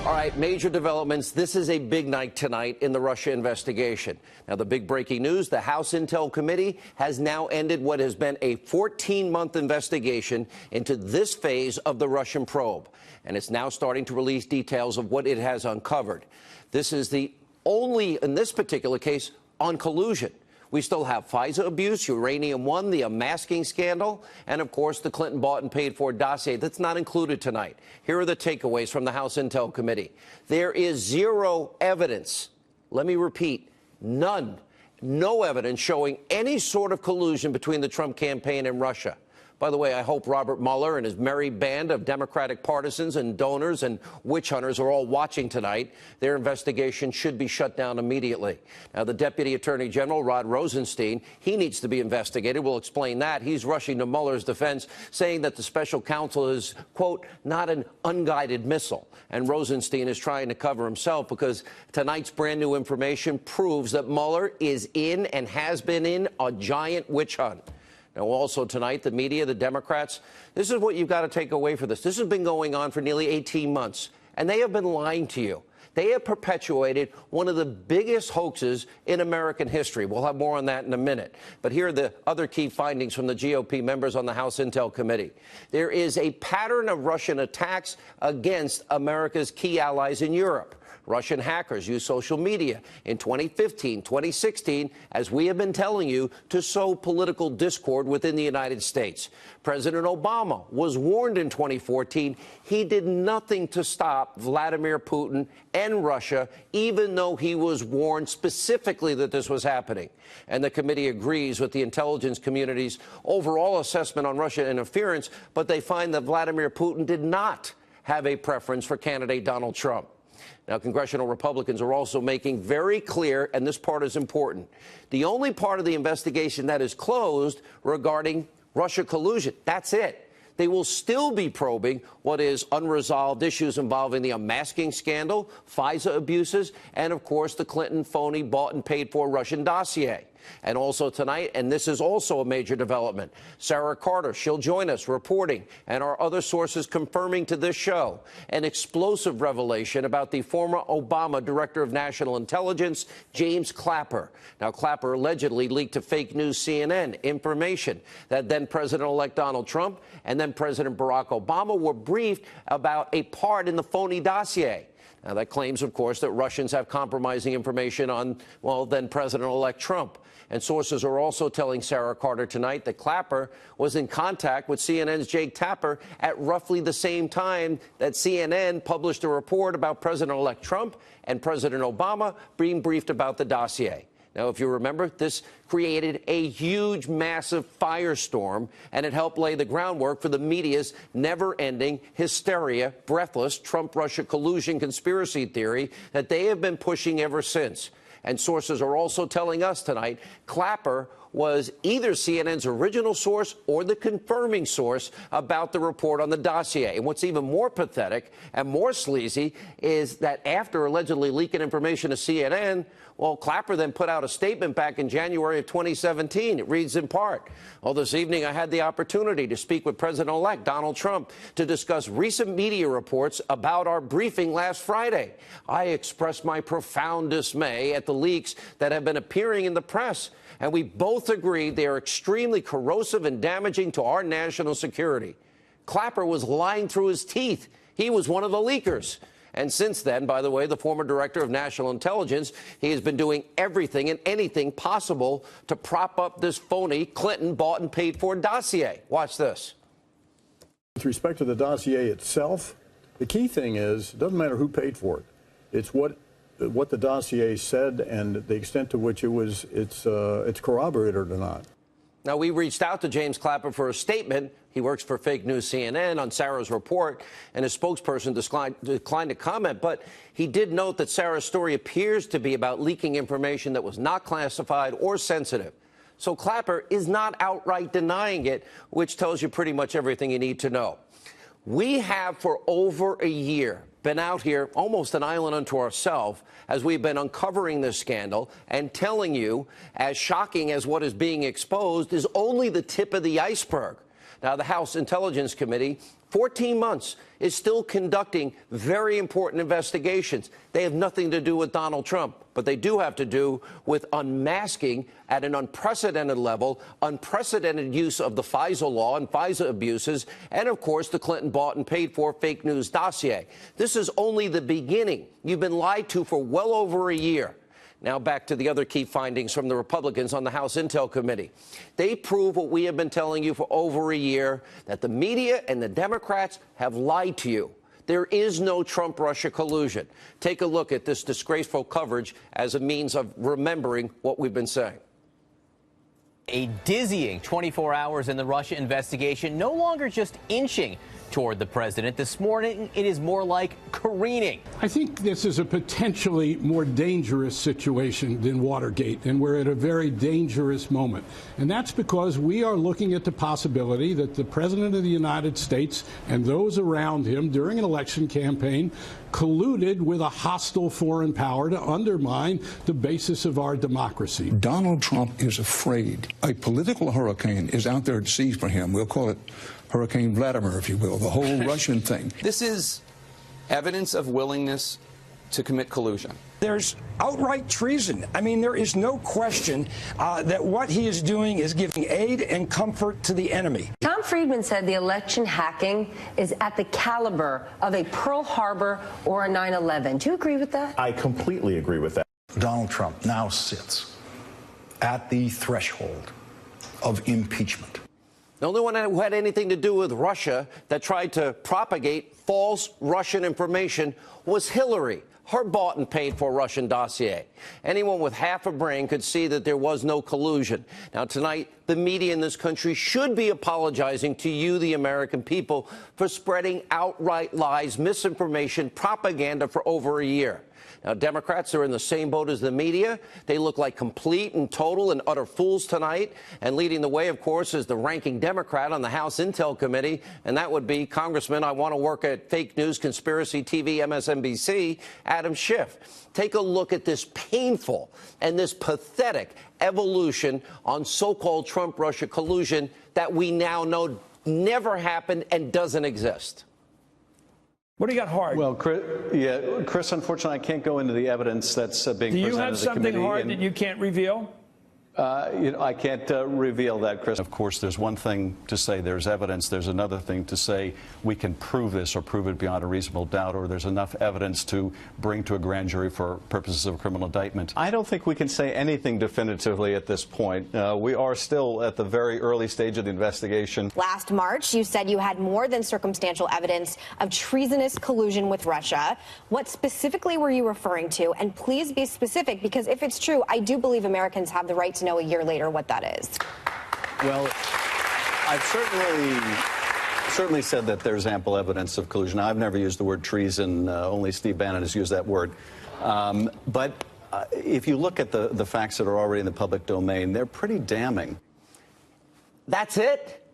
All right, major developments. This is a big night tonight in the Russia investigation. Now, the big breaking news, the House Intel Committee has now ended what has been a 14-month investigation into this phase of the Russian probe. And it's now starting to release details of what it has uncovered. This is the only, in this particular case, on collusion. We still have FISA abuse, Uranium One, the unmasking scandal, and, of course, the Clinton bought and paid for dossier. That's not included tonight. Here are the takeaways from the House Intel Committee. There is zero evidence. Let me repeat, none. No evidence showing any sort of collusion between the Trump campaign and Russia. By the way, I hope Robert Mueller and his merry band of Democratic partisans and donors and witch hunters are all watching tonight. Their investigation should be shut down immediately. Now, the Deputy Attorney General, Rod Rosenstein, he needs to be investigated. We'll explain that. He's rushing to Mueller's defense, saying that the special counsel is, quote, not an unguided missile. And Rosenstein is trying to cover himself because tonight's brand new information proves that Mueller is in and has been in a giant witch hunt. Now, also tonight, the media, the Democrats, this is what you've got to take away for this. This has been going on for nearly 18 months, and they have been lying to you. They have perpetuated one of the biggest hoaxes in American history. We'll have more on that in a minute. But here are the other key findings from the GOP members on the House Intel Committee. There is a pattern of Russian attacks against America's key allies in Europe. Russian hackers use social media in 2015, 2016, as we have been telling you, to sow political discord within the United States. President Obama was warned in 2014. He did nothing to stop Vladimir Putin and Russia, even though he was warned specifically that this was happening. And the committee agrees with the intelligence community's overall assessment on Russian interference, but they find that Vladimir Putin did not have a preference for candidate Donald Trump. Now, congressional Republicans are also making very clear, and this part is important, the only part of the investigation that is closed regarding Russia collusion, that's it. They will still be probing what is unresolved issues involving the unmasking scandal, FISA abuses, and, of course, the Clinton phony bought and paid for Russian dossier. And also tonight, and this is also a major development, Sarah Carter, she'll join us reporting, and our other sources confirming to this show, an explosive revelation about the former Obama Director of National Intelligence, James Clapper. Now, Clapper allegedly leaked to fake news CNN information that then President-elect Donald Trump and then President Barack Obama were briefed about a part in the phony dossier. Now, that claims, of course, that Russians have compromising information on, well, then President-elect Trump. And sources are also telling Sarah Carter tonight that Clapper was in contact with CNN's Jake Tapper at roughly the same time that CNN published a report about President-elect Trump and President Obama being briefed about the dossier. Now, if you remember, this created a huge, massive firestorm, and it helped lay the groundwork for the media's never-ending hysteria, breathless Trump-Russia collusion conspiracy theory that they have been pushing ever since. And sources are also telling us tonight Clapper was either CNN's original source or the confirming source about the report on the dossier. And what's even more pathetic and more sleazy is that after allegedly leaking information to CNN, well, Clapper then put out a statement back in January of 2017. It reads in part, well, this evening I had the opportunity to speak with President-elect Donald Trump to discuss recent media reports about our briefing last Friday. I expressed my profound dismay at the leaks that have been appearing in the press, and we both agreed they are extremely corrosive and damaging to our national security. Clapper was lying through his teeth. He was one of the leakers. And since then, by the way, the former director of national intelligence, he has been doing everything and anything possible to prop up this phony Clinton bought and paid for dossier. Watch this. With respect to the dossier itself, the key thing is, it doesn't matter who paid for it. It's what the dossier said and the extent to which it's corroborated or not. Now, we reached out to James Clapper for a statement. He works for fake news CNN on Sarah's report, and his spokesperson declined to comment. But he did note that Sarah's story appears to be about leaking information that was not classified or sensitive. So Clapper is not outright denying it, which tells you pretty much everything you need to know. We have for over a year been out here almost an island unto ourselves as we've been uncovering this scandal and telling you, as shocking as what is being exposed is only the tip of the iceberg. Now, the House Intelligence Committee 14 months, is still conducting very important investigations. They have nothing to do with Donald Trump, but they do have to do with unmasking at an unprecedented level, unprecedented use of the FISA law and FISA abuses, and, of course, the Clinton bought and paid for fake news dossier. This is only the beginning. You've been lied to for well over a year. Now back to the other key findings from the Republicans on the House Intel Committee. They prove what we have been telling you for over a year, that the media and the Democrats have lied to you. There is no Trump-Russia collusion. Take a look at this disgraceful coverage as a means of remembering what we've been saying. A dizzying 24 hours in the Russia investigation, no longer just inching toward the president. This morning, it is more like careening. I think this is a potentially more dangerous situation than Watergate, and we're at a very dangerous moment. And that's because we are looking at the possibility that the President of the United States and those around him during an election campaign colluded with a hostile foreign power to undermine the basis of our democracy. Donald Trump is afraid. A political hurricane is out there at sea for him. We'll call it Hurricane Vladimir, if you will, the whole Russian thing. This is evidence of willingness to commit collusion. There's outright treason. I mean, there is no question that what he is doing is giving aid and comfort to the enemy. Tom Friedman said the election hacking is at the caliber of a Pearl Harbor or a 9/11. Do you agree with that? I completely agree with that. Donald Trump now sits at the threshold of impeachment. The only one who had anything to do with Russia that tried to propagate false Russian information was Hillary. Her bought and paid for Russian dossier. Anyone with half a brain could see that there was no collusion. Now, tonight, the media in this country should be apologizing to you, the American people, for spreading outright lies, misinformation, propaganda for over a year. Now, Democrats are in the same boat as the media. They look like complete and total and utter fools tonight. And leading the way, of course, is the ranking Democrat on the House Intel Committee, and that would be Congressman I want to work at Fake News Conspiracy TV MSNBC, Adam Schiff. Take a look at this painful and this pathetic evolution on so-called Trump-Russia collusion that we now know never happened and doesn't exist. What do you got, Hard? Well, Chris, unfortunately, I can't go into the evidence that's being presented to the committee. Do you have something, Hard, that you can't reveal? I can't reveal that, Chris. Of course, there's one thing to say there's evidence. There's another thing to say we can prove this or prove it beyond a reasonable doubt, or there's enough evidence to bring to a grand jury for purposes of criminal indictment. I don't think we can say anything definitively at this point. We are still at the very early stage of the investigation. Last March, you said you had more than circumstantial evidence of treasonous collusion with Russia. What specifically were you referring to? And please be specific, because if it's true, I do believe Americans have the right to know a year later what that is. Well, I've certainly said that there's ample evidence of collusion. I've never used the word treason. Only Steve Bannon has used that word. But if you look at the facts that are already in the public domain, they're pretty damning. That's it?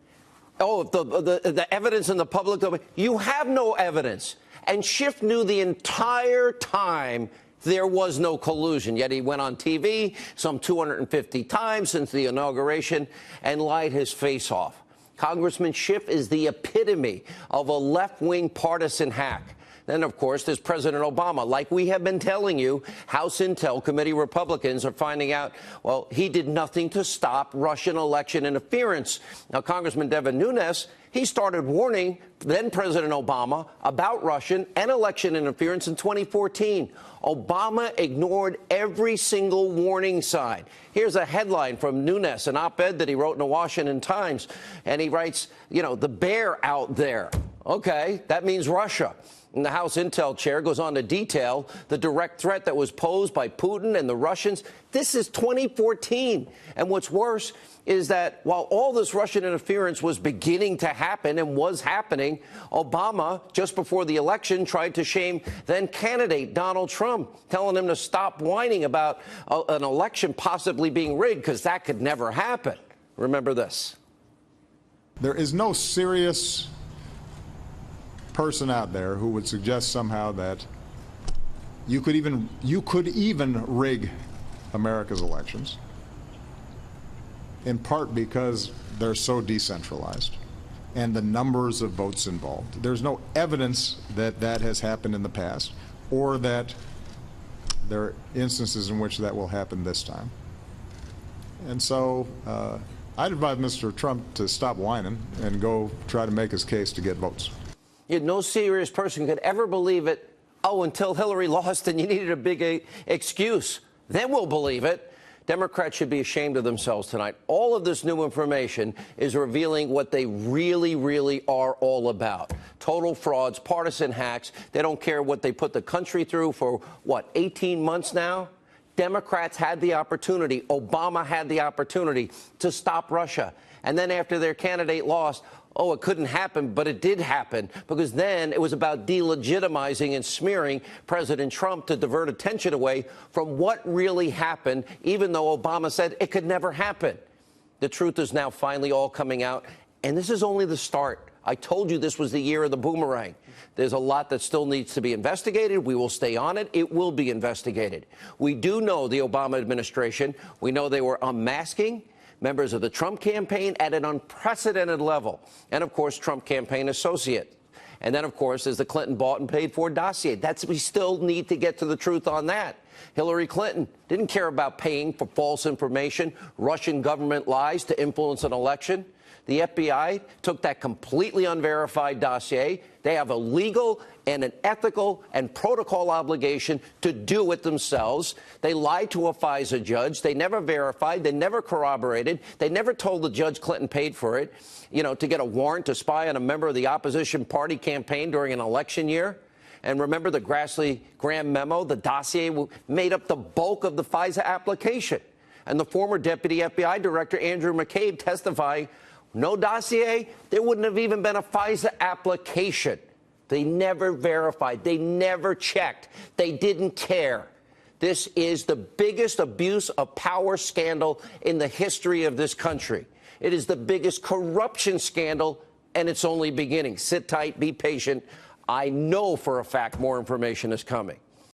Oh, the evidence in the public domain. You have no evidence. And Schiff knew the entire time there was no collusion, yet he went on TV some 250 times since the inauguration and lied his face off. Congressman Schiff is the epitome of a left-wing partisan hack. Then, of course, there's President Obama. Like we have been telling you, House Intel Committee Republicans are finding out, well, he did nothing to stop Russian election interference. Now, Congressman Devin Nunes, he started warning then President Obama about Russian and election interference in 2014. Obama ignored every single warning sign. Here's a headline from Nunes, an op-ed that he wrote in the Washington Times. And he writes, you know, the bear out there. OK, that means Russia. And the House Intel chair goes on to detail the direct threat that was posed by Putin and the Russians. This is 2014. And what's worse is that while all this Russian interference was beginning to happen and was happening, Obama, just before the election, tried to shame then candidate Donald Trump, telling him to stop whining about an election possibly being rigged, because that could never happen. Remember this. There is no serious person out there who would suggest somehow that you could even rig America's elections, in part because they're so decentralized, and the numbers of votes involved. There's no evidence that that has happened in the past or that there are instances in which that will happen this time. And so I'd advise Mr. Trump to stop whining and go try to make his case to get votes. Yet no serious person could ever believe it. Oh, until Hillary lost and you needed a big excuse. Then we'll believe it. Democrats should be ashamed of themselves tonight. All of this new information is revealing what they really, really are all about. Total frauds, partisan hacks. They don't care what they put the country through for, what, 18 months now? Democrats had the opportunity, Obama had the opportunity to stop Russia. And then after their candidate lost, oh, it couldn't happen, but it did happen, because then it was about delegitimizing and smearing President Trump to divert attention away from what really happened, even though Obama said it could never happen. The truth is now finally all coming out, and this is only the start. I told you this was the year of the boomerang. There's a lot that still needs to be investigated. We will stay on it. It will be investigated. We do know the Obama administration. We know they were unmasking members of the Trump campaign at an unprecedented level. And, of course, Trump campaign associate. And then, of course, there's the Clinton bought and paid for dossier. We still need to get to the truth on that. Hillary Clinton didn't care about paying for false information, Russian government lies to influence an election. The FBI took that completely unverified dossier. They have a legal and an ethical and protocol obligation to do it themselves. They lied to a FISA judge. They never verified. They never corroborated. They never told the judge Clinton paid for it, you know, to get a warrant to spy on a member of the opposition party campaign during an election year. And remember the Grassley-Graham memo? The dossier made up the bulk of the FISA application. And the former deputy FBI director, Andrew McCabe, testifying, no dossier, there wouldn't have even been a FISA application. They never verified. They never checked. They didn't care. This is the biggest abuse of power scandal in the history of this country. It is the biggest corruption scandal, and it's only beginning. Sit tight, be patient. I know for a fact more information is coming.